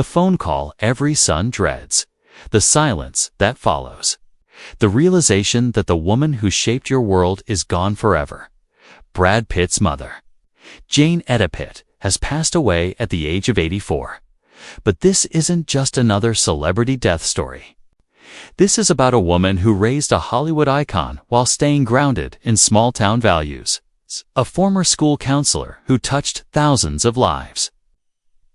The phone call every son dreads. The silence that follows. The realization that the woman who shaped your world is gone forever. Brad Pitt's mother, Jane Etta Pitt, has passed away at the age of 84. But this isn't just another celebrity death story. This is about a woman who raised a Hollywood icon while staying grounded in small-town values. A former school counselor who touched thousands of lives.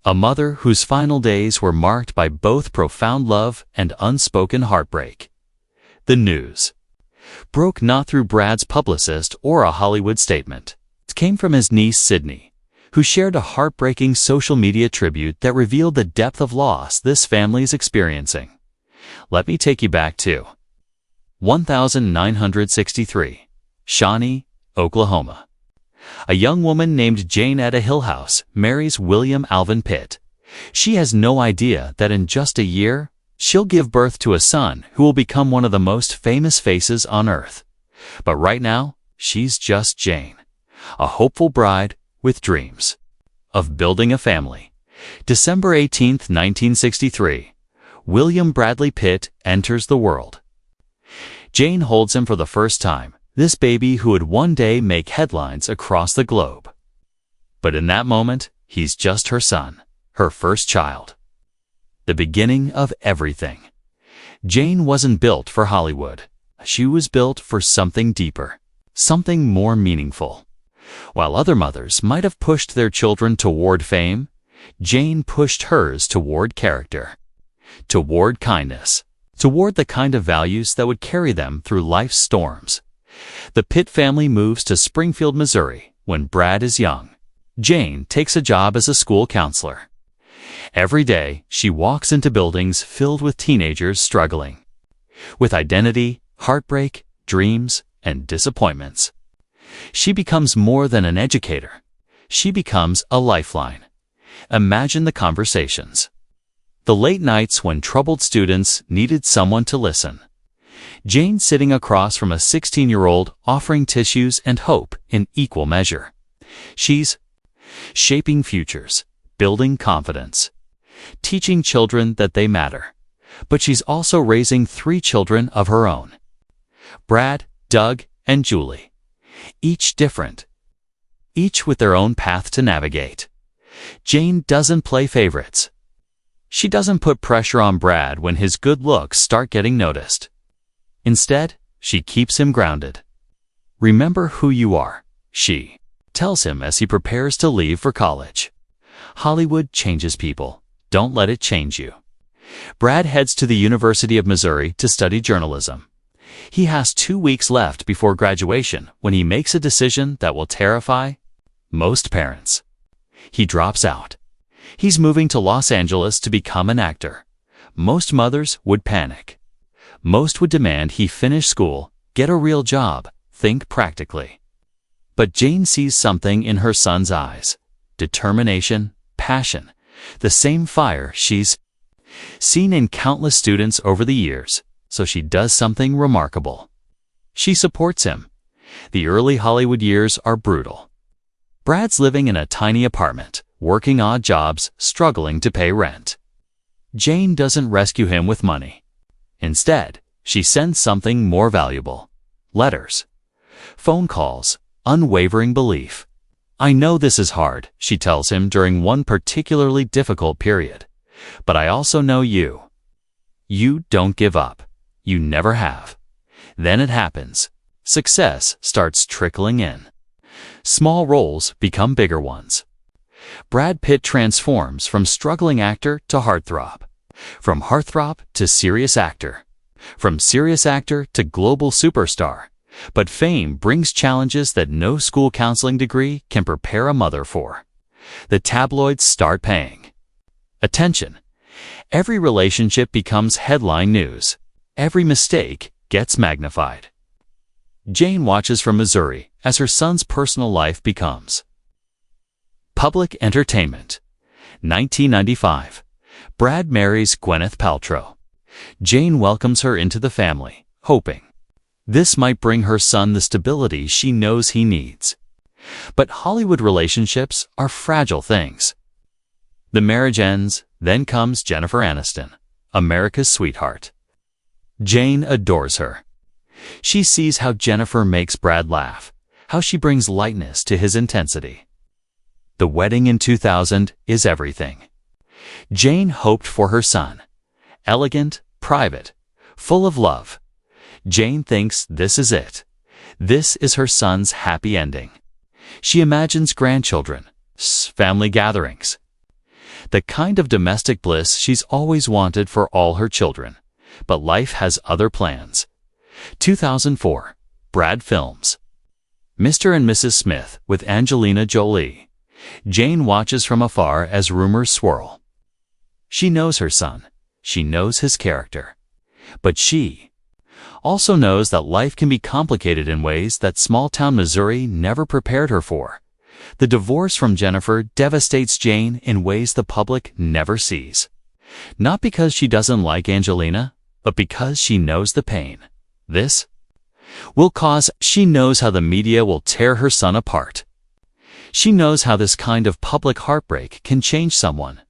A mother whose final days were marked by both profound love and unspoken heartbreak. The news broke not through Brad's publicist or a Hollywood statement. It came from his niece Sydney, who shared a heartbreaking social media tribute that revealed the depth of loss this family is experiencing. Let me take you back to 1963, Shawnee, Oklahoma. A young woman named Jane Etta Hillhouse marries William Alvin Pitt. She has no idea that in just a year, she'll give birth to a son who will become one of the most famous faces on earth. But right now, she's just Jane, a hopeful bride with dreams of building a family. December 18, 1963, William Bradley Pitt enters the world. Jane holds him for the first time, this baby who would one day make headlines across the globe. But in that moment, he's just her son, her first child. The beginning of everything. Jane wasn't built for Hollywood. She was built for something deeper, something more meaningful. While other mothers might have pushed their children toward fame, Jane pushed hers toward character, toward kindness, toward the kind of values that would carry them through life's storms. The Pitt family moves to Springfield, Missouri, when Brad is young. Jane takes a job as a school counselor. Every day, she walks into buildings filled with teenagers struggling with identity, heartbreak, dreams, and disappointments. She becomes more than an educator. She becomes a lifeline. Imagine the conversations. The late nights when troubled students needed someone to listen. Jane sitting across from a 16-year-old offering tissues and hope in equal measure. She's shaping futures, building confidence, teaching children that they matter. But she's also raising 3 children of her own. Brad, Doug, and Julie. Each different. Each with their own path to navigate. Jane doesn't play favorites. She doesn't put pressure on Brad when his good looks start getting noticed. Instead, she keeps him grounded. Remember who you are, she tells him as he prepares to leave for college. Hollywood changes people. Don't let it change you. Brad heads to the University of Missouri to study journalism. He has 2 weeks left before graduation when he makes a decision that will terrify most parents. He drops out. He's moving to Los Angeles to become an actor. Most mothers would panic. Most would demand he finish school, get a real job, think practically. But Jane sees something in her son's eyes. Determination, passion, the same fire she's seen in countless students over the years, so she does something remarkable. She supports him. The early Hollywood years are brutal. Brad's living in a tiny apartment, working odd jobs, struggling to pay rent. Jane doesn't rescue him with money. Instead, she sends something more valuable. Letters. Phone calls. Unwavering belief. I know this is hard, she tells him during one particularly difficult period. But I also know you. You don't give up. You never have. Then it happens. Success starts trickling in. Small roles become bigger ones. Brad Pitt transforms from struggling actor to heartthrob. From heartthrob to serious actor. From serious actor to global superstar. But fame brings challenges that no school counseling degree can prepare a mother for. The tabloids start paying attention. Every relationship becomes headline news. Every mistake gets magnified. Jane watches from Missouri as her son's personal life becomes public entertainment. 1995. Brad marries Gwyneth Paltrow. Jane welcomes her into the family, hoping this might bring her son the stability she knows he needs. But Hollywood relationships are fragile things. The marriage ends, Then comes Jennifer Aniston, America's sweetheart. Jane adores her. She sees how Jennifer makes Brad laugh, how she brings lightness to his intensity. The wedding in 2000 is everything. Jane hoped for her son. Elegant, private, full of love. Jane thinks this is it. This is her son's happy ending. She imagines grandchildren, family gatherings. The kind of domestic bliss she's always wanted for all her children. But life has other plans. 2004, Brad films. Mr. and Mrs. Smith with Angelina Jolie. Jane watches from afar as rumors swirl. She knows her son. She knows his character. But she also knows that life can be complicated in ways that small-town Missouri never prepared her for. The divorce from Jennifer devastates Jane in ways the public never sees. Not because she doesn't like Angelina, but because she knows the pain. This will cause. She knows how the media will tear her son apart. She knows how this kind of public heartbreak can change someone.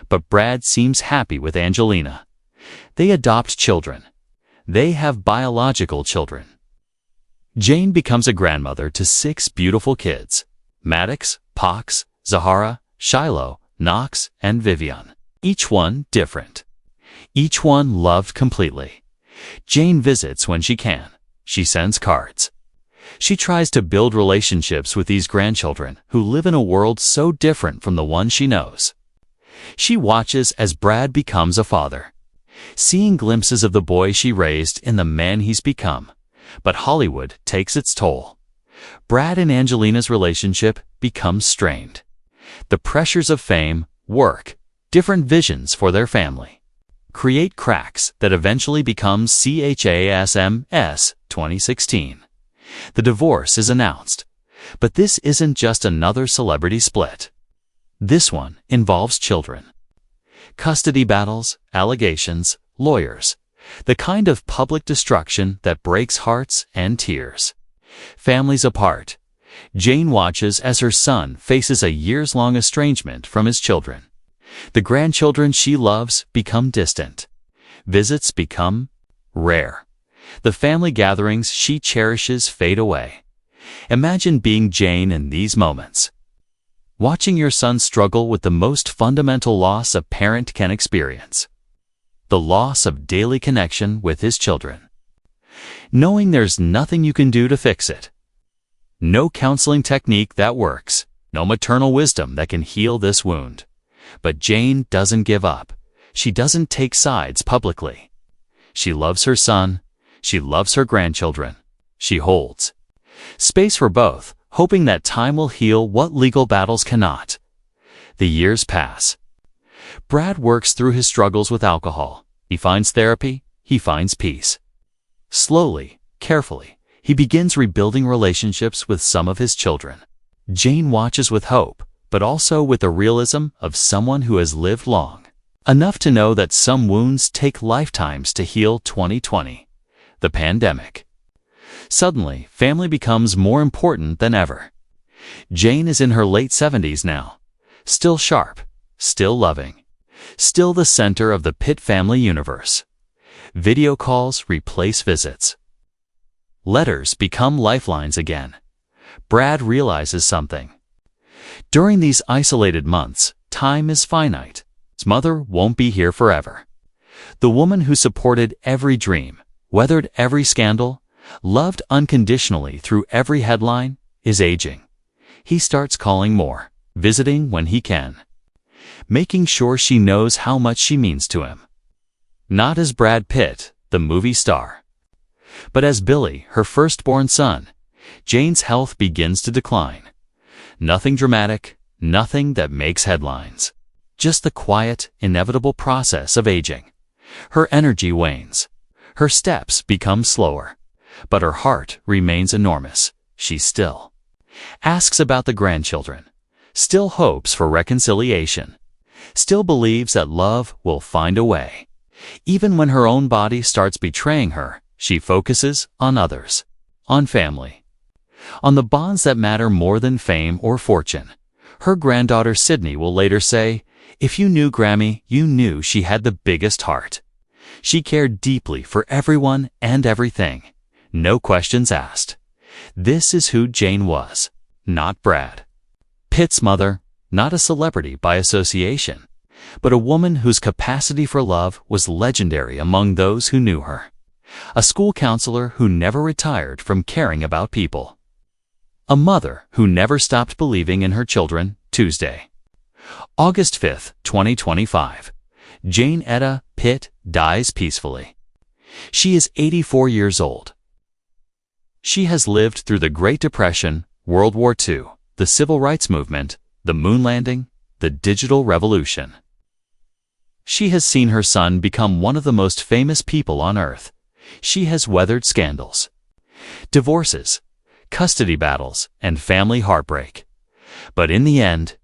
But Brad seems happy with Angelina. They adopt children. They have biological children. Jane becomes a grandmother to 6 beautiful kids: Maddox, Pox, Zahara, Shiloh, Knox, and Vivian. Each one different. Each one loved completely. Jane visits when she can. She sends cards. She tries to build relationships with these grandchildren who live in a world so different from the one she knows. She watches as Brad becomes a father, seeing glimpses of the boy she raised in the man he's become. But Hollywood takes its toll. Brad and Angelina's relationship becomes strained. The pressures of fame, work, different visions for their family create cracks that eventually become CHASMS 2016. The divorce is announced. But this isn't just another celebrity split. This one involves children. Custody battles, allegations, lawyers. The kind of public destruction that breaks hearts and tears. Families apart. Jane watches as her son faces a years-long estrangement from his children. The grandchildren she loves become distant. Visits become rare. The family gatherings she cherishes fade away. Imagine being Jane in these moments. Watching your son struggle with the most fundamental loss a parent can experience. The loss of daily connection with his children. Knowing there's nothing you can do to fix it. No counseling technique that works. No maternal wisdom that can heal this wound. But Jane doesn't give up. She doesn't take sides publicly. She loves her son. She loves her grandchildren. She holds space for both, hoping that time will heal what legal battles cannot. The years pass. Brad works through his struggles with alcohol. He finds therapy. He finds peace. Slowly, carefully, he begins rebuilding relationships with some of his children. Jane watches with hope, but also with the realism of someone who has lived long. Enough to know that some wounds take lifetimes to heal. 2020. The pandemic. Suddenly, family becomes more important than ever. Jane is in her late 70s now. Still sharp, still loving, still the center of the Pitt family universe. Video calls replace visits. Letters become lifelines again. Brad realizes something. During these isolated months, time is finite. His mother won't be here forever. The woman who supported every dream, weathered every scandal, loved unconditionally through every headline, is aging. He starts calling more, visiting when he can, making sure she knows how much she means to him. Not as Brad Pitt, the movie star, but as Billy, her firstborn son. Jane's health begins to decline. Nothing dramatic, nothing that makes headlines. Just the quiet, inevitable process of aging. Her energy wanes. Her steps become slower. But her heart remains enormous. She still asks about the grandchildren. Still hopes for reconciliation. Still believes that love will find a way. Even when her own body starts betraying her, she focuses on others. On family. On the bonds that matter more than fame or fortune. Her granddaughter Sydney will later say, If you knew Grammy, you knew she had the biggest heart. She cared deeply for everyone and everything. No questions asked. This is who Jane was, not Brad Pitt's mother, not a celebrity by association, but a woman whose capacity for love was legendary among those who knew her. A school counselor who never retired from caring about people. A mother who never stopped believing in her children. Tuesday, August 5, 2025. Jane Etta Pitt dies peacefully. She is 84 years old. She has lived through the Great Depression, World War II, the Civil Rights Movement, the moon landing, the digital revolution. She has seen her son become one of the most famous people on earth. She has weathered scandals, divorces, custody battles, and family heartbreak. But in the end,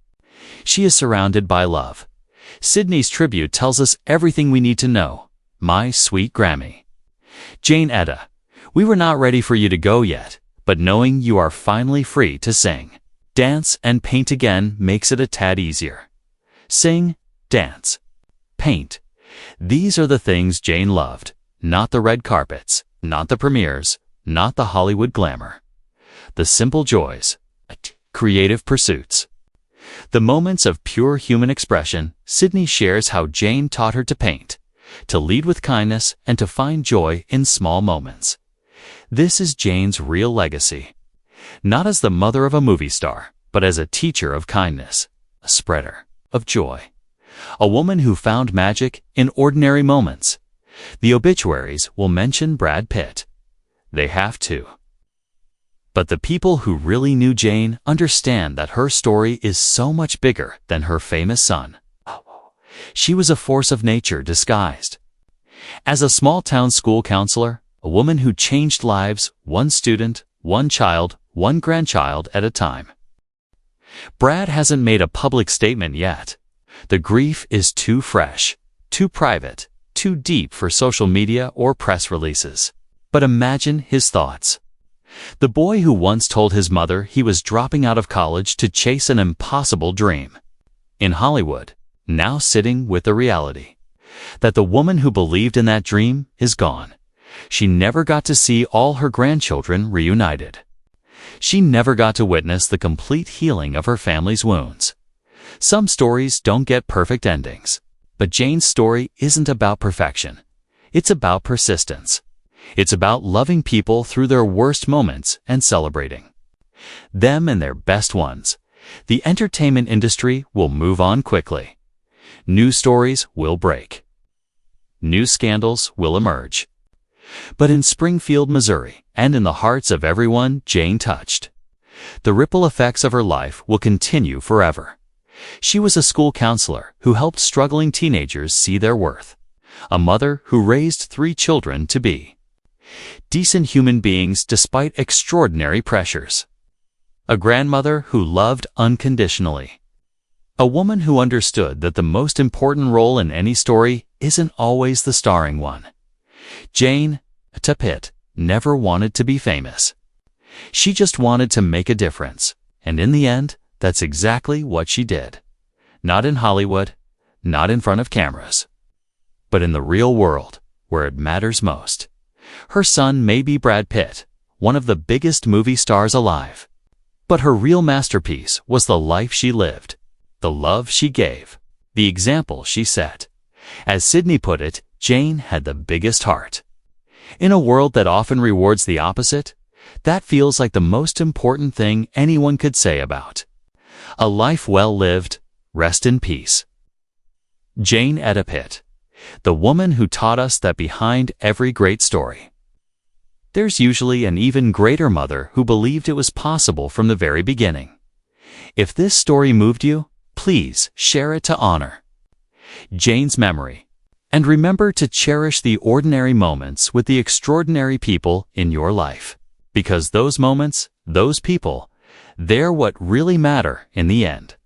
she is surrounded by love. Sydney's tribute tells us everything we need to know. My sweet Grammy. Jane Etta, we were not ready for you to go yet, but knowing you are finally free to sing, dance, and paint again makes it a tad easier. Sing, dance, paint. These are the things Jane loved, not the red carpets, not the premieres, not the Hollywood glamour. The simple joys, creative pursuits. The moments of pure human expression. Sydney shares how Jane taught her to paint, to lead with kindness, and to find joy in small moments. This is Jane's real legacy. Not as the mother of a movie star, but as a teacher of kindness, a spreader of joy. A woman who found magic in ordinary moments. The obituaries will mention Brad Pitt. They have to. But the people who really knew Jane understand that her story is so much bigger than her famous son. She was a force of nature disguised. As a small-town school counselor, a woman who changed lives, one student, one child, one grandchild at a time. Brad hasn't made a public statement yet. The grief is too fresh, too private, too deep for social media or press releases. But imagine his thoughts. The boy who once told his mother he was dropping out of college to chase an impossible dream. In Hollywood, now sitting with the reality that the woman who believed in that dream is gone. She never got to see all her grandchildren reunited. She never got to witness the complete healing of her family's wounds. Some stories don't get perfect endings, but Jane's story isn't about perfection. It's about persistence. It's about loving people through their worst moments and celebrating them and their best ones. The entertainment industry will move on quickly. New stories will break. New scandals will emerge. But in Springfield, Missouri, and in the hearts of everyone Jane touched, the ripple effects of her life will continue forever. She was a school counselor who helped struggling teenagers see their worth. A mother who raised 3 children to be decent human beings despite extraordinary pressures. A grandmother who loved unconditionally. A woman who understood that the most important role in any story isn't always the starring one. Jane Etta Pitt never wanted to be famous. She just wanted to make a difference, and in the end, that's exactly what she did. Not in Hollywood, not in front of cameras, but in the real world, where it matters most. Her son may be Brad Pitt, one of the biggest movie stars alive. But her real masterpiece was the life she lived, the love she gave, the example she set. As Sydney put it, Jane had the biggest heart. In a world that often rewards the opposite, that feels like the most important thing anyone could say about a life well lived. Rest in peace. Jane Etta Pitt, the woman who taught us that behind every great story, there's usually an even greater mother who believed it was possible from the very beginning. If this story moved you, please share it to honor Jane's memory. And remember to cherish the ordinary moments with the extraordinary people in your life. Because those moments, those people, they're what really matter in the end.